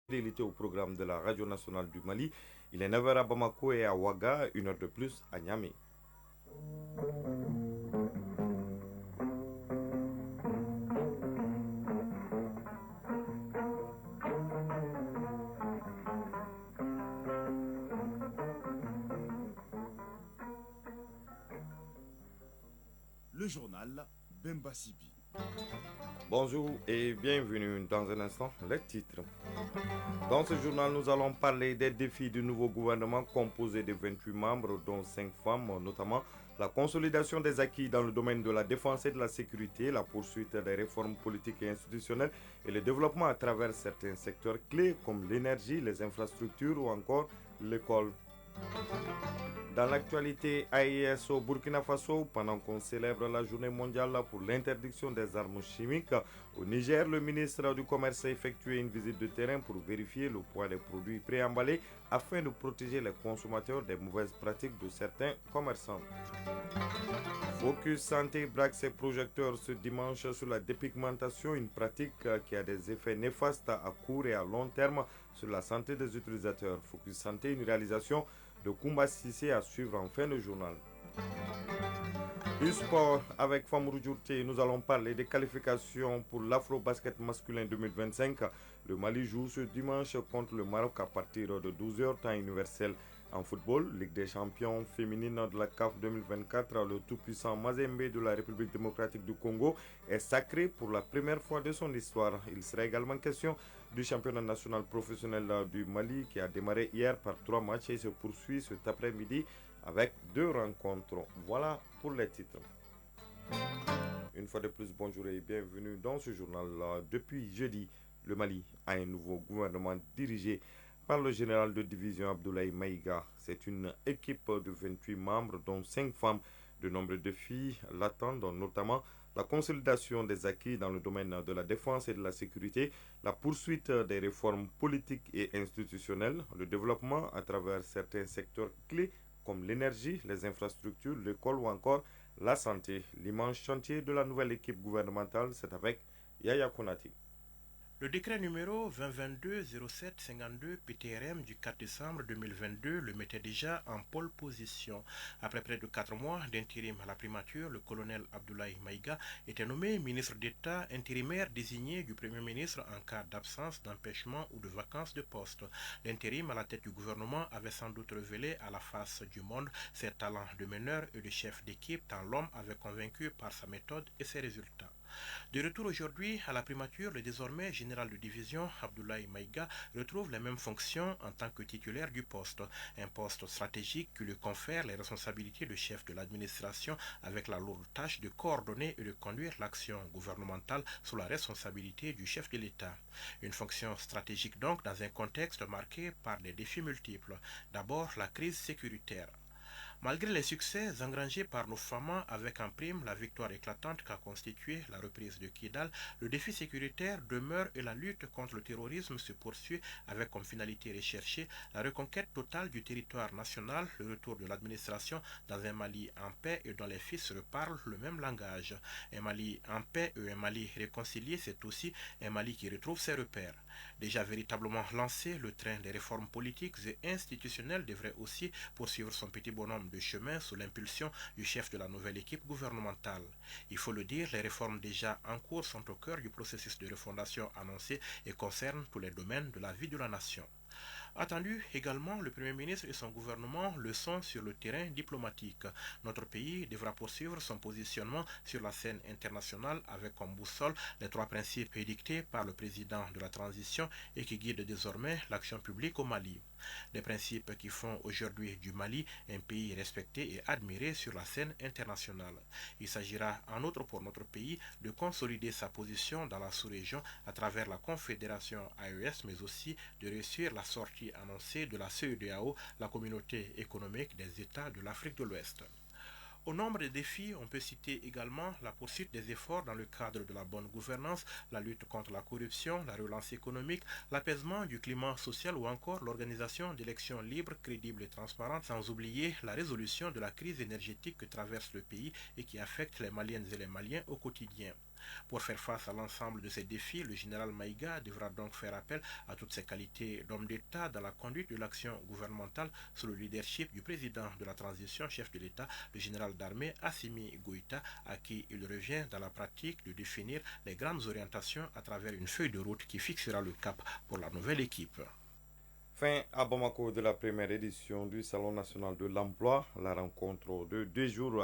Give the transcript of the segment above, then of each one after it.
Fidélité au programme de la Radio nationale du Mali. Il est 9h à Bamako et à Ouaga, une heure de plus à Niamey. Le journal Bemba Sibi. Bonjour et bienvenue dans un instant les titres. Dans ce journal, nous allons parler des défis du nouveau gouvernement composé de 28 membres, dont 5 femmes, notamment la consolidation des acquis dans le domaine de la défense et de la sécurité, la poursuite des réformes politiques et institutionnelles et le développement à travers certains secteurs clés comme l'énergie, les infrastructures ou encore l'école. Dans l'actualité, AIS au Burkina Faso, pendant qu'on célèbre la journée mondiale pour l'interdiction des armes chimiques, au Niger, le ministre du Commerce a effectué une visite de terrain pour vérifier le poids des produits préemballés afin de protéger les consommateurs des mauvaises pratiques de certains commerçants. Focus Santé braque ses projecteurs ce dimanche sur la dépigmentation, une pratique qui a des effets néfastes à court et à long terme sur la santé des utilisateurs. Focus Santé, une réalisation de Koumba Sissé à suivre en fin de journal. Du sport avec Famourou Djourte, nous allons parler des qualifications pour l'Afro-Basket masculin 2025. Le Mali joue ce dimanche contre le Maroc à partir de 12h temps universel. En football, Ligue des champions féminine de la CAF 2024, le tout-puissant Mazembe de la République démocratique du Congo est sacré pour la première fois de son histoire. Il sera également question du championnat national professionnel du Mali qui a démarré hier par 3 matchs et se poursuit cet après-midi avec 2 rencontres. Voilà pour les titres. Une fois de plus, bonjour et bienvenue dans ce journal. Depuis jeudi, le Mali a un nouveau gouvernement dirigé par le général de division Abdoulaye Maïga. C'est une équipe de 28 membres, dont 5 femmes. De nombreux défis l'attendent, notamment la consolidation des acquis dans le domaine de la défense et de la sécurité, la poursuite des réformes politiques et institutionnelles, le développement à travers certains secteurs clés comme l'énergie, les infrastructures, l'école ou encore la santé. L'immense chantier de la nouvelle équipe gouvernementale, c'est avec Yaya Konati. Le décret numéro 2022-07-52 PTRM du 4 décembre 2022 le mettait déjà en pole position. Après près de 4 mois d'intérim à la primature, le colonel Abdoulaye Maïga était nommé ministre d'État intérimaire désigné du Premier ministre en cas d'absence, d'empêchement ou de vacances de poste. L'intérim à la tête du gouvernement avait sans doute révélé à la face du monde ses talents de meneur et de chef d'équipe tant l'homme avait convaincu par sa méthode et ses résultats. De retour aujourd'hui à la primature, le désormais général de division Abdoulaye Maïga retrouve les mêmes fonctions en tant que titulaire du poste. Un poste stratégique qui lui confère les responsabilités de chef de l'administration avec la lourde tâche de coordonner et de conduire l'action gouvernementale sous la responsabilité du chef de l'État. Une fonction stratégique donc dans un contexte marqué par des défis multiples. D'abord la crise sécuritaire. Malgré les succès engrangés par nos femmes avec en prime la victoire éclatante qu'a constituée la reprise de Kidal, le défi sécuritaire demeure et la lutte contre le terrorisme se poursuit avec comme finalité recherchée la reconquête totale du territoire national, le retour de l'administration dans un Mali en paix et dont les fils reparlent le même langage. Un Mali en paix et un Mali réconcilié, c'est aussi un Mali qui retrouve ses repères. Déjà véritablement lancé, le train des réformes politiques et institutionnelles devrait aussi poursuivre son petit bonhomme de chemin sous l'impulsion du chef de la nouvelle équipe gouvernementale. Il faut le dire, les réformes déjà en cours sont au cœur du processus de refondation annoncé et concernent tous les domaines de la vie de la nation. Attendu également, le Premier ministre et son gouvernement le sont sur le terrain diplomatique. Notre pays devra poursuivre son positionnement sur la scène internationale avec comme boussole les 3 principes édictés par le président de la transition et qui guident désormais l'action publique au Mali. Des principes qui font aujourd'hui du Mali un pays respecté et admiré sur la scène internationale. Il s'agira en outre pour notre pays de consolider sa position dans la sous-région à travers la confédération AES, mais aussi de réussir la sortie annoncée de la CEDEAO, la communauté économique des États de l'Afrique de l'Ouest. Au nombre des défis, on peut citer également la poursuite des efforts dans le cadre de la bonne gouvernance, la lutte contre la corruption, la relance économique, l'apaisement du climat social ou encore l'organisation d'élections libres, crédibles et transparentes, sans oublier la résolution de la crise énergétique que traverse le pays et qui affecte les Maliennes et les Maliens au quotidien. Pour faire face à l'ensemble de ces défis, le général Maïga devra donc faire appel à toutes ses qualités d'homme d'État dans la conduite de l'action gouvernementale sous le leadership du président de la transition, chef de l'État, le général d'armée Assimi Goïta, à qui il revient dans la pratique de définir les grandes orientations à travers une feuille de route qui fixera le cap pour la nouvelle équipe. Fin à Bamako de la première édition du Salon national de l'emploi, la rencontre de 2 jours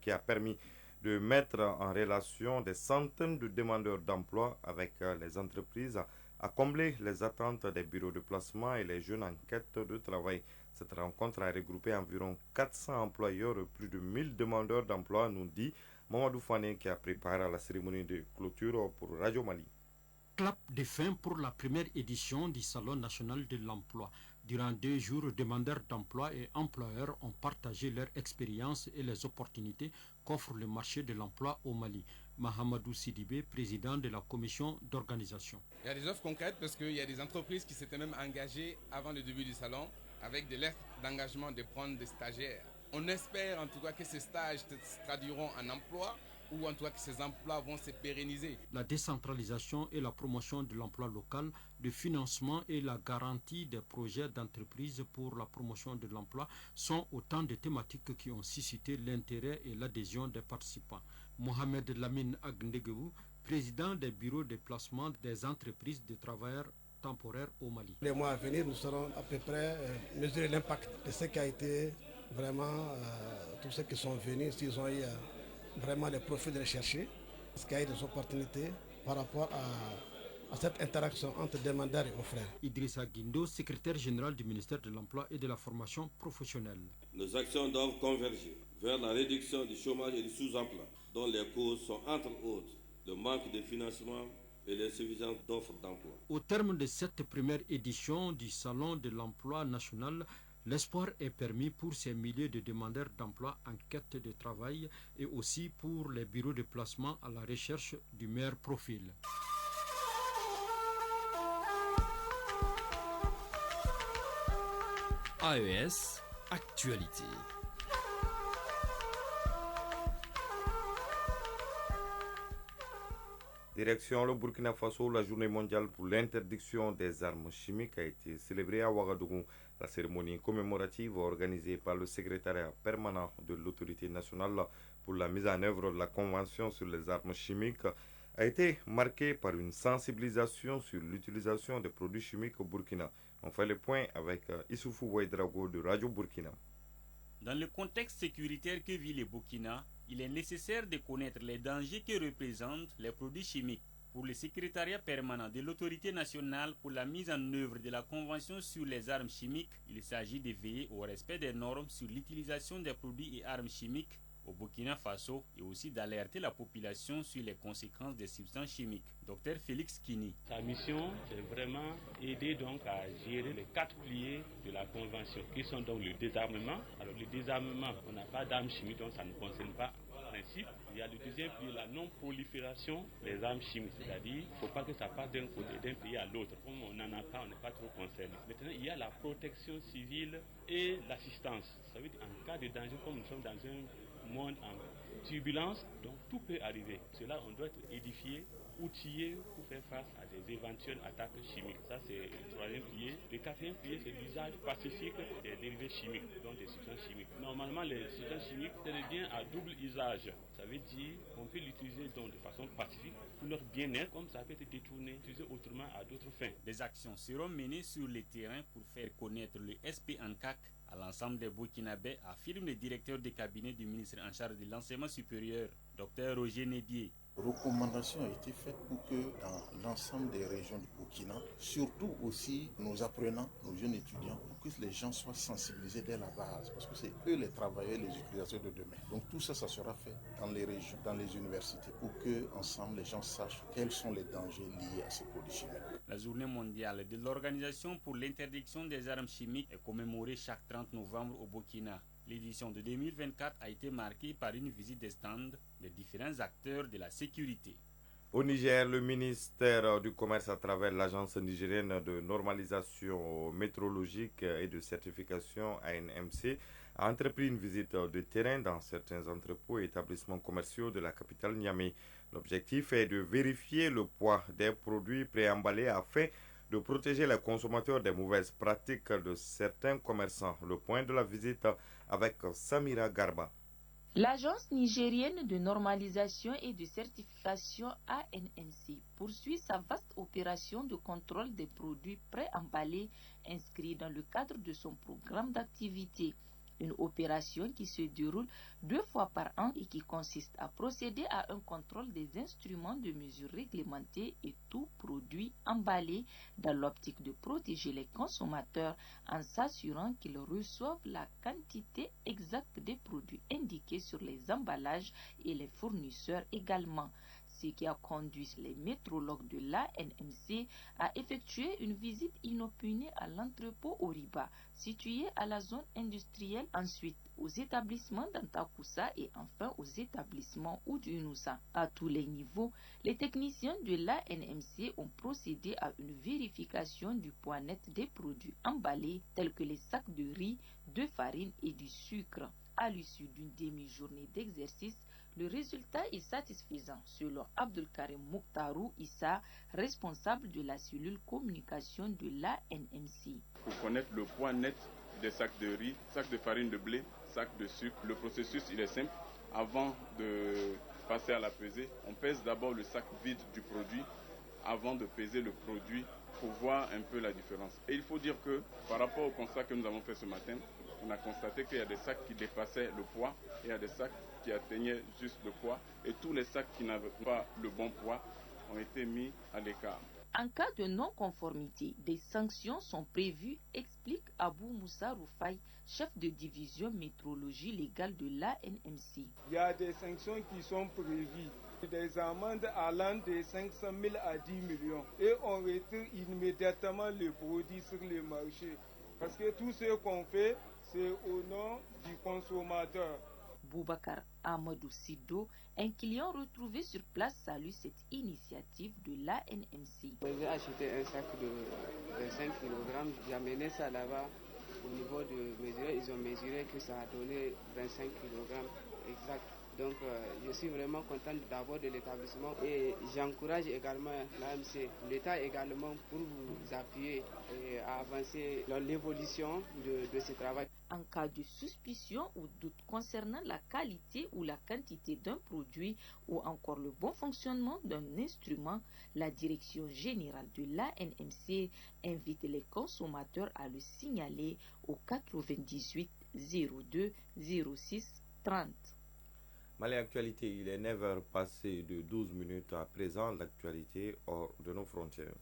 qui a permis de mettre en relation des centaines de demandeurs d'emploi avec les entreprises à combler les attentes des bureaux de placement et les jeunes en quête de travail. Cette rencontre a regroupé environ 400 employeurs et plus de 1000 demandeurs d'emploi, nous dit Mamadou Fane qui a préparé la cérémonie de clôture pour Radio Mali. Clap de fin pour la première édition du Salon national de l'emploi. Durant 2 jours, demandeurs d'emploi et employeurs ont partagé leur expérience et les opportunités qu'offre le marché de l'emploi au Mali. Mahamadou Sidibé, président de la commission d'organisation. Il y a des offres concrètes parce qu'il y a des entreprises qui s'étaient même engagées avant le début du salon avec des lettres d'engagement de prendre des stagiaires. On espère en tout cas que ces stages se traduiront en emploi ou en tout cas que ces emplois vont se pérenniser. La décentralisation et la promotion de l'emploi local, le financement et la garantie des projets d'entreprise pour la promotion de l'emploi sont autant de thématiques qui ont suscité l'intérêt et l'adhésion des participants. Mohamed Lamine Agndegou, président des bureaux de placement des entreprises de travailleurs temporaires au Mali. Les mois à venir, nous serons à peu près mesurer l'impact de ce qui a été vraiment tous ceux qui sont venus, s'ils ont eu vraiment les profils recherchés, parce qu'il y a des opportunités par rapport à cette interaction entre demandeurs et offreurs. Idrissa Guindo, secrétaire général du ministère de l'Emploi et de la formation professionnelle. Nos actions doivent converger vers la réduction du chômage et du sous-emploi, dont les causes sont entre autres le manque de financement et l'insuffisance d'offres d'emploi. Au terme de cette première édition du Salon de l'emploi national, l'espoir est permis pour ces milliers de demandeurs d'emploi en quête de travail et aussi pour les bureaux de placement à la recherche du meilleur profil. AES Actualité. Direction le Burkina Faso, la journée mondiale pour l'interdiction des armes chimiques a été célébrée à Ouagadougou. La cérémonie commémorative organisée par le secrétariat permanent de l'autorité nationale pour la mise en œuvre de la Convention sur les armes chimiques a été marquée par une sensibilisation sur l'utilisation des produits chimiques au Burkina. On fait le point avec Issoufou Ouedraogo de Radio Burkina. Dans le contexte sécuritaire que vit le Burkina, il est nécessaire de connaître les dangers que représentent les produits chimiques. Pour le secrétariat permanent de l'autorité nationale pour la mise en œuvre de la Convention sur les armes chimiques, il s'agit de veiller au respect des normes sur l'utilisation des produits et armes chimiques au Burkina Faso et aussi d'alerter la population sur les conséquences des substances chimiques. Dr Félix Kini. Sa mission, c'est vraiment aider donc à gérer les 4 piliers de la Convention, qui sont donc le désarmement. Alors le désarmement, on n'a pas d'armes chimiques, donc ça ne concerne pas en principe. Il y a le deuxième pilier, la non-prolifération des armes chimiques, c'est-à-dire qu'il ne faut pas que ça passe d'un côté, d'un pays à l'autre. Comme on n'en a pas, on n'est pas trop concerné. Maintenant, il y a la protection civile et l'assistance. Ça veut dire en cas de danger, comme nous sommes dans un monde en turbulence, donc tout peut arriver. Cela, on doit être édifié, outillé pour faire face à des éventuelles attaques chimiques. Ça, c'est le troisième pilier. Le quatrième pilier, c'est l'usage pacifique des dérivés chimiques, donc des substances chimiques. Normalement, les substances chimiques, c'est des biens à double usage. Ça veut dire qu'on peut l'utiliser donc de façon pacifique pour notre bien-être, comme ça peut être détourné, utilisé autrement à d'autres fins. Des actions seront menées sur le terrain pour faire connaître le SP-ANCAC à l'ensemble des Burkinabés, affirme le directeur de cabinet du ministre en charge de l'enseignement supérieur, Dr Roger Nédier. Recommandations ont été faites pour que dans l'ensemble des régions du Burkina, surtout aussi nos apprenants, nos jeunes étudiants, pour que les gens soient sensibilisés dès la base, parce que c'est eux les travailleurs, les utilisateurs de demain. Donc tout ça, ça sera fait dans les régions, dans les universités, pour que ensemble les gens sachent quels sont les dangers liés à ces produits chimiques. La journée mondiale de l'Organisation pour l'interdiction des armes chimiques est commémorée chaque 30 novembre au Burkina. L'édition de 2024 a été marquée par une visite des stands des différents acteurs de la sécurité. Au Niger, le ministère du Commerce, à travers l'Agence nigérienne de normalisation métrologique et de certification ANMC, a entrepris une visite de terrain dans certains entrepôts et établissements commerciaux de la capitale Niamey. L'objectif est de vérifier le poids des produits préemballés afin de protéger les consommateurs des mauvaises pratiques de certains commerçants. Le point de la visite avec Samira Garba. L'Agence nigérienne de normalisation et de certification ANMC poursuit sa vaste opération de contrôle des produits préemballés inscrits dans le cadre de son programme d'activité. Une opération qui se déroule 2 fois par an et qui consiste à procéder à un contrôle des instruments de mesure réglementés et tout produit emballé dans l'optique de protéger les consommateurs en s'assurant qu'ils reçoivent la quantité exacte des produits indiqués sur les emballages et les fournisseurs également. Ce qui a conduit les métrologues de l'ANMC à effectuer une visite inopinée à l'entrepôt Oriba, situé à la zone industrielle, ensuite aux établissements d'Antakoussa et enfin aux établissements Oudunoussa. À tous les niveaux, les techniciens de l'ANMC ont procédé à une vérification du poids net des produits emballés tels que les sacs de riz, de farine et du sucre. À l'issue d'une demi-journée d'exercice, le résultat est satisfaisant selon Abdelkarim Mouktarou Issa, responsable de la cellule communication de l'ANMC. Pour connaître le poids net des sacs de riz, sacs de farine de blé, sacs de sucre, le processus il est simple. Avant de passer à la pesée, on pèse d'abord le sac vide du produit avant de peser le produit pour voir un peu la différence. Et il faut dire que par rapport au constat que nous avons fait ce matin, on a constaté qu'il y a des sacs qui dépassaient le poids et il y a des sacs qui atteignaient juste le poids. Et tous les sacs qui n'avaient pas le bon poids ont été mis à l'écart. En cas de non-conformité, des sanctions sont prévues, explique Abou Moussa Roufaï, chef de division métrologie légale de l'ANMC. Il y a des sanctions qui sont prévues, des amendes allant de 500 000 à 10 millions. Et on retire immédiatement les produits sur les marchés. Parce que tout ce qu'on fait, c'est au nom du consommateur. Boubacar Amadou Sido, un client retrouvé sur place, salue cette initiative de l'ANMC. J'ai acheté un sac de 5 kg, j'ai amené ça là-bas au niveau de mesurer. Ils ont mesuré que ça a donné 25 kg exact. Donc je suis vraiment content d'abord de l'établissement et j'encourage également l'AMC, l'État également pour vous appuyer et à avancer dans l'évolution de ce travail. En cas de suspicion ou doute concernant la qualité ou la quantité d'un produit ou encore le bon fonctionnement d'un instrument, la Direction générale de l'ANMC invite les consommateurs à le signaler au 98 02 06 30. Mali Actualité, il est 9h passé de 12 minutes à présent, l'actualité hors de nos frontières.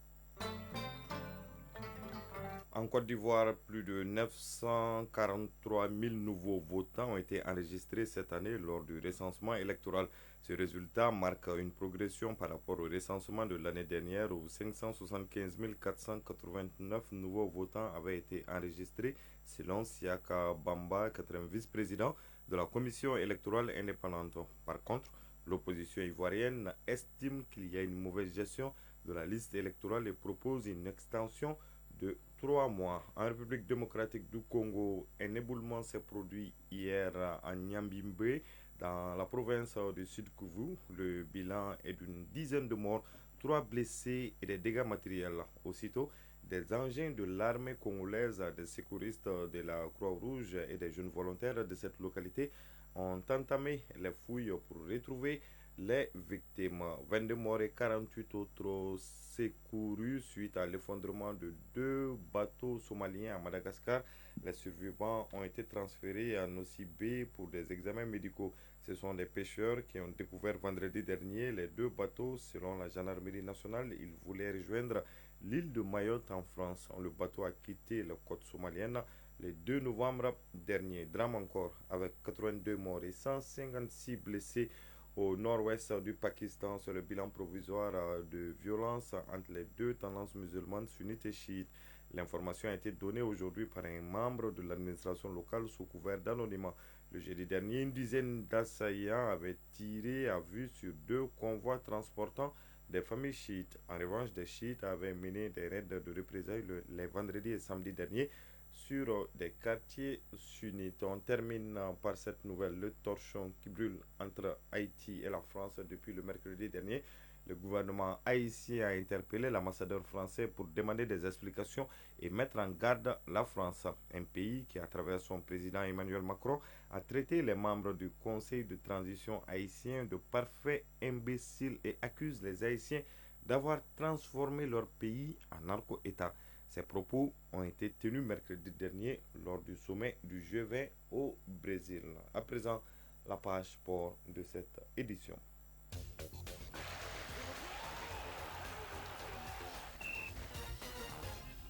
En Côte d'Ivoire, plus de 943 000 nouveaux votants ont été enregistrés cette année lors du recensement électoral. Ce résultat marque une progression par rapport au recensement de l'année dernière où 575 489 nouveaux votants avaient été enregistrés selon Siaka Bamba, 4e vice-président de la commission électorale indépendante. Par contre, l'opposition ivoirienne estime qu'il y a une mauvaise gestion de la liste électorale et propose une extension de 3 mois. En République démocratique du Congo, un éboulement s'est produit hier à Nyambimbe, dans la province du Sud-Kivu. Le bilan est d'une dizaine de morts, 3 blessés et des dégâts matériels. Aussitôt, des engins de l'armée congolaise, des secouristes de la Croix-Rouge et des jeunes volontaires de cette localité ont entamé les fouilles pour retrouver les victimes. 22 morts et 48 autres secourus suite à l'effondrement de 2 bateaux somaliens à Madagascar. Les survivants ont été transférés à Nossi-Bé pour des examens médicaux. Ce sont des pêcheurs qui ont découvert vendredi dernier les 2 bateaux. Selon la gendarmerie nationale, ils voulaient rejoindre l'île de Mayotte en France. Le bateau a quitté la côte somalienne le 2 novembre dernier. Drame encore, avec 82 morts et 156 blessés au nord-ouest du Pakistan. C'est le bilan provisoire de violence entre les 2 tendances musulmanes sunnites et chiites. L'information a été donnée aujourd'hui par un membre de l'administration locale sous couvert d'anonymat. Le jeudi dernier, une dizaine d'assaillants avaient tiré à vue sur 2 convois transportant des familles chiites. En revanche, des chiites avaient mené des raids de représailles les vendredis et samedis derniers sur des quartiers sunnites. On termine par cette nouvelle, le torchon qui brûle entre Haïti et la France depuis le mercredi dernier. Le gouvernement haïtien a interpellé l'ambassadeur français pour demander des explications et mettre en garde la France, un pays qui, à travers son président Emmanuel Macron, a traité les membres du Conseil de transition haïtien de parfaits imbéciles et accuse les Haïtiens d'avoir transformé leur pays en narco-État. Ces propos ont été tenus mercredi dernier lors du sommet du G20 au Brésil. À présent, la page sport de cette édition.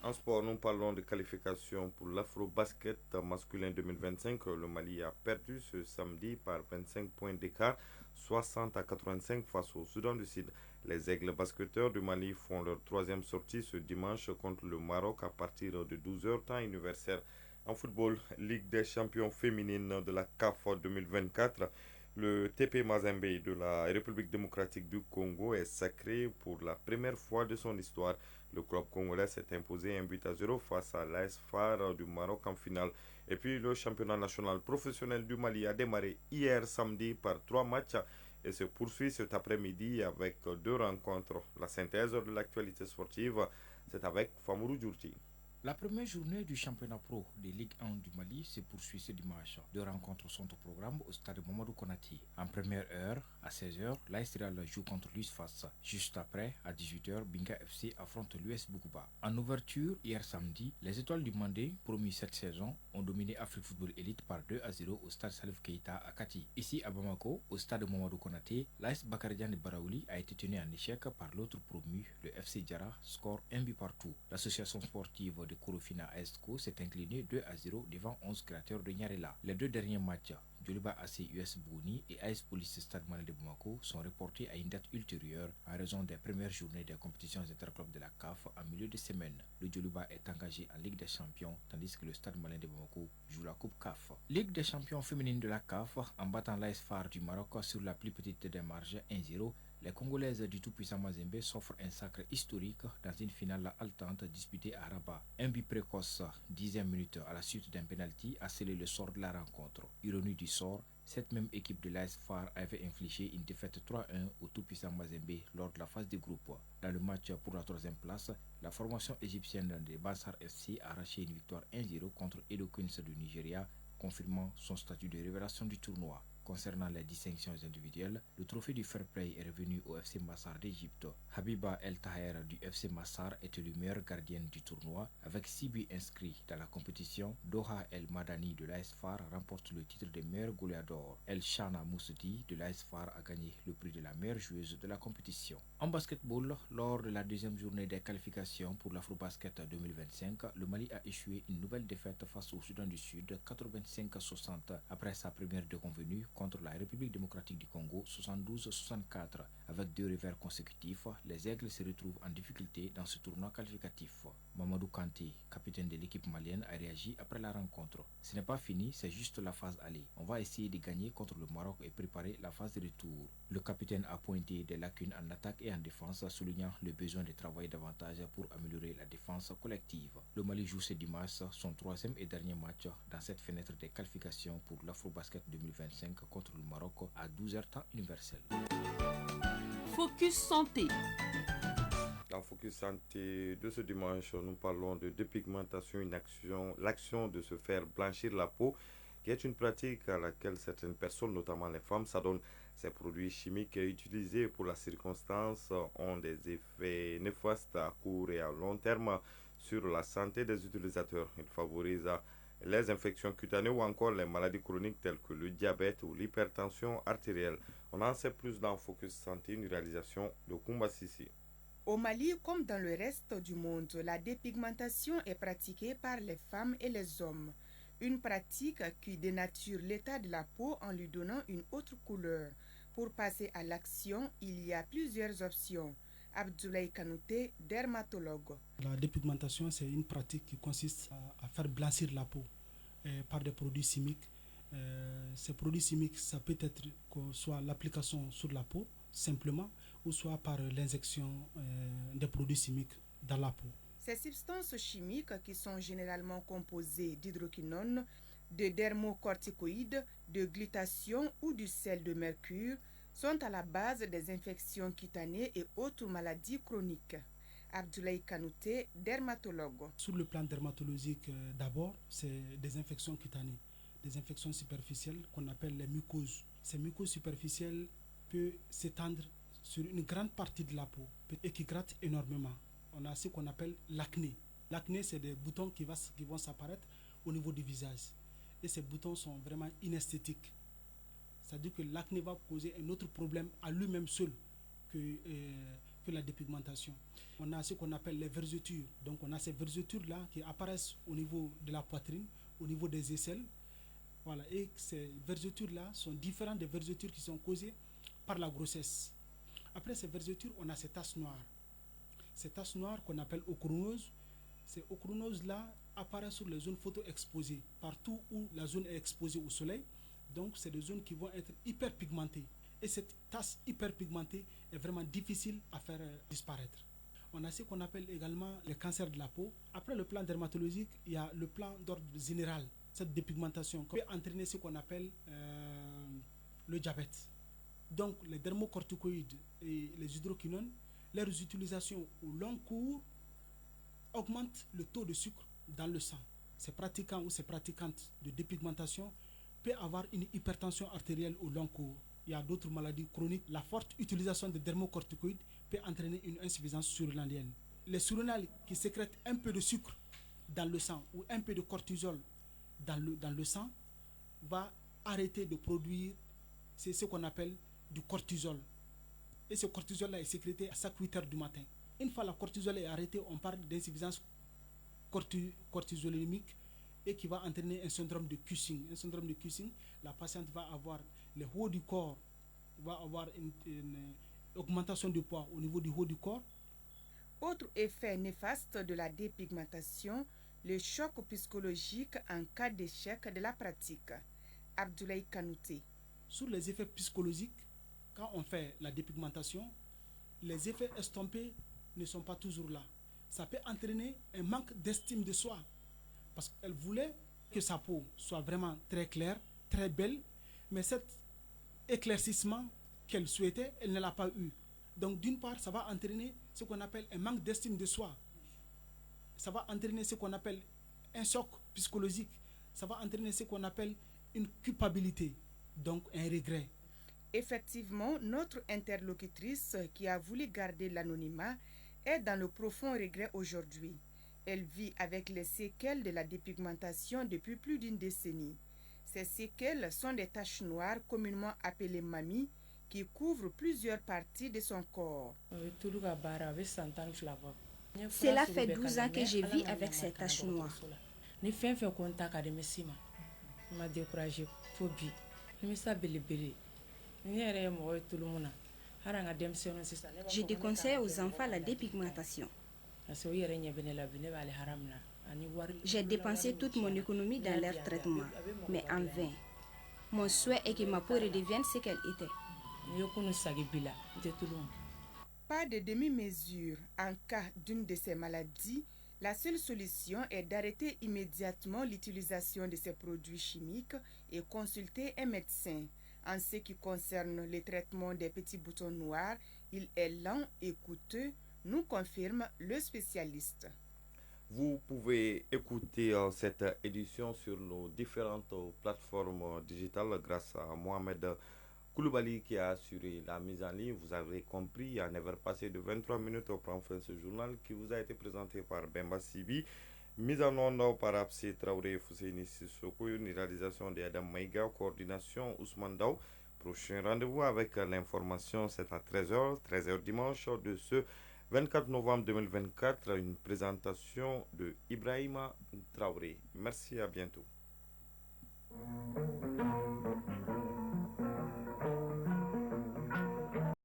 En sport, nous parlons de qualification pour l'Afro-Basket masculin 2025. Le Mali a perdu ce samedi par 25 points d'écart, 60 à 85 face au Soudan du Sud. Les Aigles basketteurs du Mali font leur troisième sortie ce dimanche contre le Maroc à partir de 12h temps universel. En football, Ligue des champions féminines de la CAF 2024. Le TP Mazembe de la République démocratique du Congo est sacré pour la première fois de son histoire. Le club congolais s'est imposé 1-0 face à l'AS FAR du Maroc en finale. Et puis le championnat national professionnel du Mali a démarré hier samedi par 3 matchs et se poursuit cet après-midi avec 2 rencontres. La synthèse de l'actualité sportive, c'est avec Famourou Djourti. La première journée du championnat pro de Ligue 1 du Mali se poursuit ce dimanche. 2 rencontres sont au programme au stade Mamadou Konati. En première heure, à 16h, l'AS Real joue contre l'USFAS. Juste après, à 18h, Binga FC affronte l'US Boukouba. En ouverture, hier samedi, les Étoiles du Mandé, promus cette saison, ont dominé Afrique Football Elite par 2-0 au stade Salif Keita à Kati. Ici à Bamako, au stade Mamadou Konati, l'AS Bakaridian de Baraouli a été tenu en échec par l'autre promu, le FC Djara, score 1 but partout. L'association sportive de Korofina Estco s'est incliné 2-0 devant 11 créateurs de Nyarela. Les 2 derniers matchs, Djoliba AC US Bouni et AS Police Stade Malien de Bamako, sont reportés à une date ultérieure en raison des premières journées des compétitions interclubs de la CAF en milieu de semaine. Le Djoliba est engagé en Ligue des Champions tandis que le Stade Malien de Bamako joue la Coupe CAF. Ligue des Champions féminines de la CAF en battant l'AS FAR du Maroc sur la plus petite des marges 1-0. Les Congolaises du tout-puissant Mazembe s'offrent un sacre historique dans une finale haletante disputée à Rabat. Un but précoce, 10e minute à la suite d'un penalty, a scellé le sort de la rencontre. Ironie du sort, cette même équipe de l'AS FAR avait infligé une défaite 3-1 au tout-puissant Mazembe lors de la phase de groupe. Dans le match pour la 3e place, la formation égyptienne de Bassar FC a arraché une victoire 1-0 contre Edo Queens du Nigeria, confirmant son statut de révélation du tournoi. Concernant les distinctions individuelles, le trophée du Fair Play est revenu au FC Massar d'Égypte. Habiba El Taher du FC Massar était le meilleur gardien du tournoi avec 6 buts inscrits dans la compétition. Doha El Madani de l'AS FAR remporte le titre de meilleur goleador. El Shana Moussoudi de l'AS FAR a gagné le prix de la meilleure joueuse de la compétition. En basketball, lors de la deuxième journée des qualifications pour l'Afro-Basket 2025, le Mali a échoué une nouvelle défaite face au Soudan du Sud 85-60 après sa première déconvenue contre la République démocratique du Congo 72-64. Avec 2 revers consécutifs, les Aigles se retrouvent en difficulté dans ce tournoi qualificatif. Mamadou Kanté, capitaine de l'équipe malienne, a réagi après la rencontre. Ce n'est pas fini, c'est juste la phase aller. On va essayer de gagner contre le Maroc et préparer la phase de retour. Le capitaine a pointé des lacunes en attaque et en défense, soulignant le besoin de travailler davantage pour améliorer la défense collective. Le Mali joue ce dimanche son 3e et dernier match dans cette fenêtre des qualifications pour l'Afro-Basket 2025 contre le Maroc à 12h temps universel. Focus Santé. Dans Focus Santé de ce dimanche, nous parlons de dépigmentation, l'action de se faire blanchir la peau, qui est une pratique à laquelle certaines personnes, notamment les femmes, s'adonnent. Ces produits chimiques utilisés pour la circonstance ont des effets néfastes à court et à long terme sur la santé des utilisateurs. Ils favorisent les infections cutanées ou encore les maladies chroniques telles que le diabète ou l'hypertension artérielle. On en sait plus dans Focus Santé, une réalisation de Koumba Sissi. Au Mali, comme dans le reste du monde, la dépigmentation est pratiquée par les femmes et les hommes. Une pratique qui dénature l'état de la peau en lui donnant une autre couleur. Pour passer à l'action, il y a plusieurs options. Abdoulaye Kanouté, dermatologue. La dépigmentation, c'est une pratique qui consiste à faire blanchir la peau par des produits chimiques Ces produits chimiques, ça peut être soit l'application sur la peau, simplement, ou soit par l'injection des produits chimiques dans la peau. Ces substances chimiques, qui sont généralement composées d'hydroquinone, de dermocorticoïdes, de glutathion ou du sel de mercure, sont à la base des infections cutanées et autres maladies chroniques. Abdoulaye Kanouté, dermatologue. Sur le plan dermatologique, d'abord, c'est des infections cutanées, des infections superficielles qu'on appelle les mycoses. Ces mycoses superficielles peuvent s'étendre sur une grande partie de la peau et qui grattent énormément. On a ce qu'on appelle l'acné. L'acné, c'est des boutons qui vont s'apparaître au niveau du visage. Et ces boutons sont vraiment inesthétiques. C'est-à-dire que l'acné va causer un autre problème à lui-même seul que la dépigmentation. On a ce qu'on appelle les vergetures. Donc on a ces vergetures-là qui apparaissent au niveau de la poitrine, au niveau des aisselles. Voilà. Et ces vergetures-là sont différentes des vergetures qui sont causées par la grossesse. Après ces vergetures, on a ces taches noires. Ces taches noires qu'on appelle ochronoses, ces ochronoses-là apparaissent sur les zones photo-exposées, partout où la zone est exposée au soleil. Donc, c'est des zones qui vont être hyperpigmentées. Et cette tache hyperpigmentée est vraiment difficile à faire disparaître. On a ce qu'on appelle également les cancers de la peau. Après le plan dermatologique, il y a le plan d'ordre général. Cette dépigmentation peut entraîner ce qu'on appelle le diabète. Donc, les dermocorticoïdes et les hydroquinones, leurs utilisations au long cours augmentent le taux de sucre dans le sang. Ces pratiquants ou ces pratiquantes de dépigmentation peuvent avoir une hypertension artérielle au long cours. Il y a d'autres maladies chroniques. La forte utilisation de dermocorticoïdes peut entraîner une insuffisance surrénalienne. Les surrénales qui sécrètent un peu de sucre dans le sang ou un peu de cortisol dans le sang va arrêter de produire, c'est ce qu'on appelle du cortisol. Et ce cortisol-là est sécrété à chaque 8 heures du matin. Une fois la cortisol est arrêtée, on parle d'insuffisance cortisolémique et qui va entraîner un syndrome de Cushing. Un syndrome de Cushing, la patiente va avoir le haut du corps, va avoir une augmentation de poids au niveau du haut du corps. Autre effet néfaste de la dépigmentation, le choc psychologique en cas d'échec de la pratique. Abdoulaye Kanouté. Sur les effets psychologiques, quand on fait la dépigmentation, les effets estompés ne sont pas toujours là. Ça peut entraîner un manque d'estime de soi. Parce qu'elle voulait que sa peau soit vraiment très claire, très belle, mais cet éclaircissement qu'elle souhaitait, elle ne l'a pas eu. Donc d'une part, ça va entraîner ce qu'on appelle un manque d'estime de soi. Ça va entraîner ce qu'on appelle un choc psychologique. Ça va entraîner ce qu'on appelle une culpabilité, donc un regret. Effectivement, notre interlocutrice qui a voulu garder l'anonymat est dans le profond regret aujourd'hui. Elle vit avec les séquelles de la dépigmentation depuis plus d'une décennie. Ces séquelles sont des taches noires communément appelées mamies qui couvrent plusieurs parties de son corps. Cela fait 12 ans que je vis avec ces taches noires. Je déconseille aux enfants la dépigmentation. J'ai dépensé toute mon économie dans leur traitement, mais en vain. Mon souhait est que ma peau redevienne ce qu'elle était. Pas de demi-mesure. En cas d'une de ces maladies, la seule solution est d'arrêter immédiatement l'utilisation de ces produits chimiques et consulter un médecin. En ce qui concerne le traitement des petits boutons noirs, il est lent et coûteux, nous confirme le spécialiste. Vous pouvez écouter cette édition sur nos différentes plateformes digitales grâce à Mohamed Koulibaly qui a assuré la mise en ligne. Vous avez compris, à 9h passé de 23 minutes, on prend fin ce journal qui vous a été présenté par Bemba Sibi. Mise en onde par Absi Traoré Fousseini Sissoko, une réalisation de Adam Maïga, coordination Ousmane Daou. Prochain rendez-vous avec l'information, c'est à 13h dimanche de ce 24 novembre 2024, une présentation de Ibrahima Traoré. Merci, à bientôt.